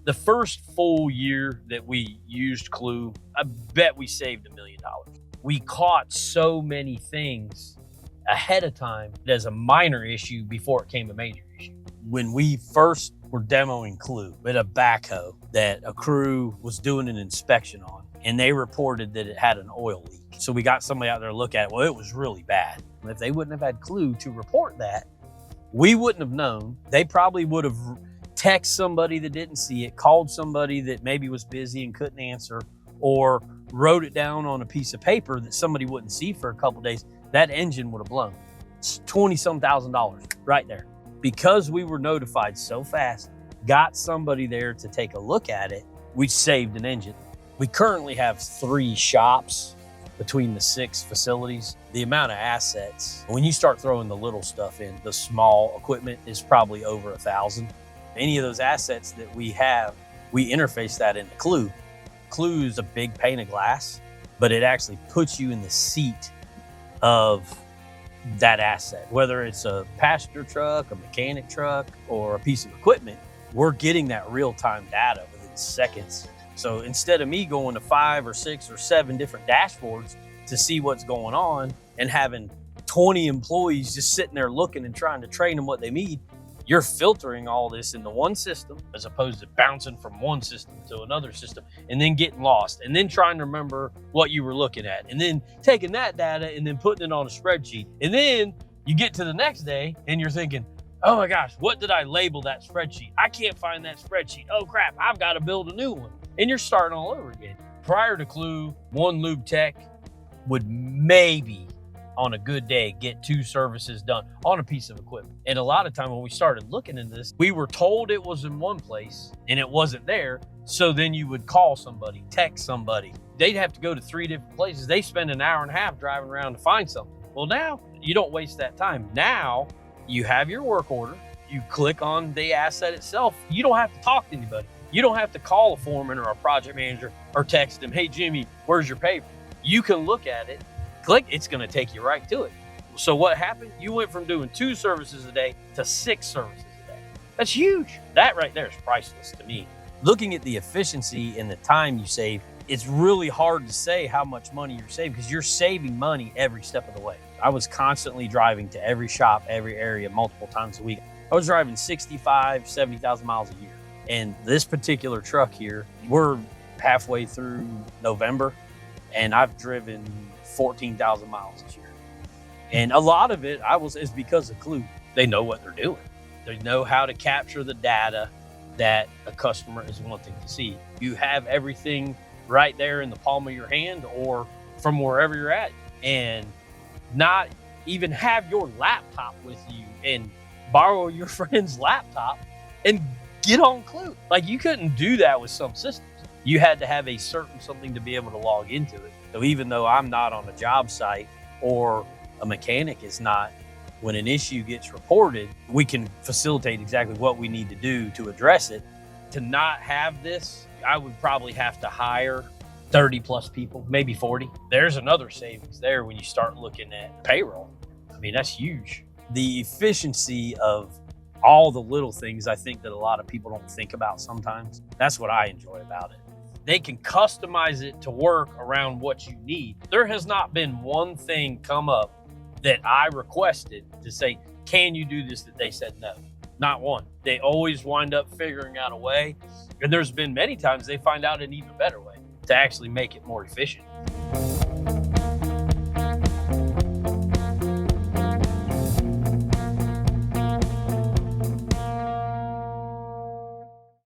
The first full year that we used Clue, I bet we saved $1 million. We caught so many things ahead of time as a minor issue before it came a major issue. When we first were demoing Clue, we had a backhoe that a crew was doing an inspection on, and they reported that it had an oil leak. So we got somebody out there to look at it. Well, it was really bad. If they wouldn't have had Clue to report that, we wouldn't have known. They probably would have texted somebody that didn't see it, called somebody that maybe was busy and couldn't answer, or wrote it down on a piece of paper that somebody wouldn't see for a couple days. That engine would have blown. It's $20-some thousand right there. Because we were notified so fast, got somebody there to take a look at it, we saved an engine. We currently have 3 shops between the 6 facilities. The amount of assets, when you start throwing the little stuff in, the small equipment is probably over 1,000. Any of those assets that we have, we interface that into Clue. Clue is a big pane of glass, but it actually puts you in the seat of that asset. Whether it's a passenger truck, a mechanic truck, or a piece of equipment, we're getting that real-time data within seconds. So instead of me going to 5 or 6 or 7 different dashboards to see what's going on and having 20 employees just sitting there looking and trying to train them what they need, you're filtering all this into one system as opposed to bouncing from one system to another system and then getting lost and then trying to remember what you were looking at and then taking that data and then putting it on a spreadsheet. And then you get to the next day and you're thinking, oh my gosh, what did I label that spreadsheet? I can't find that spreadsheet. Oh crap, I've got to build a new one. And you're starting all over again. Prior to Clue, one lube tech would maybe on a good day get 2 services done on a piece of equipment. And a lot of time when we started looking into this, we were told it was in one place and it wasn't there. So then you would call somebody, text somebody. They'd have to go to 3 different places. They spend an hour and a half driving around to find something. Well, now you don't waste that time. Now you have your work order. You click on the asset itself. You don't have to talk to anybody. You don't have to call a foreman or a project manager or text them, hey, Jimmy, where's your paper? You can look at it, click, it's going to take you right to it. So what happened? You went from doing 2 services a day to 6 services a day. That's huge. That right there is priceless to me. Looking at the efficiency and the time you save, it's really hard to say how much money you're saving because you're saving money every step of the way. I was constantly driving to every shop, every area, multiple times a week. I was driving 65, 70,000 miles a year. And this particular truck here, we're halfway through November and I've driven 14,000 miles this year. And a lot of it is because of Clue. They know what they're doing. They know how to capture the data that a customer is wanting to see. You have everything right there in the palm of your hand or from wherever you're at, and not even have your laptop with you and borrow your friend's laptop and get on Clue. Like, you couldn't do that with some systems. You had to have a certain something to be able to log into it. So even though I'm not on a job site or a mechanic is not, when an issue gets reported, we can facilitate exactly what we need to do to address it. To not have this, I would probably have to hire 30 plus people, maybe 40. There's another savings there when you start looking at payroll. I mean, that's huge. The efficiency of all the little things, I think that a lot of people don't think about sometimes. That's what I enjoy about it. They can customize it to work around what you need. There has not been one thing come up that I requested to say, can you do this, that they said no. Not one. They always wind up figuring out a way. And there's been many times they find out an even better way to actually make it more efficient.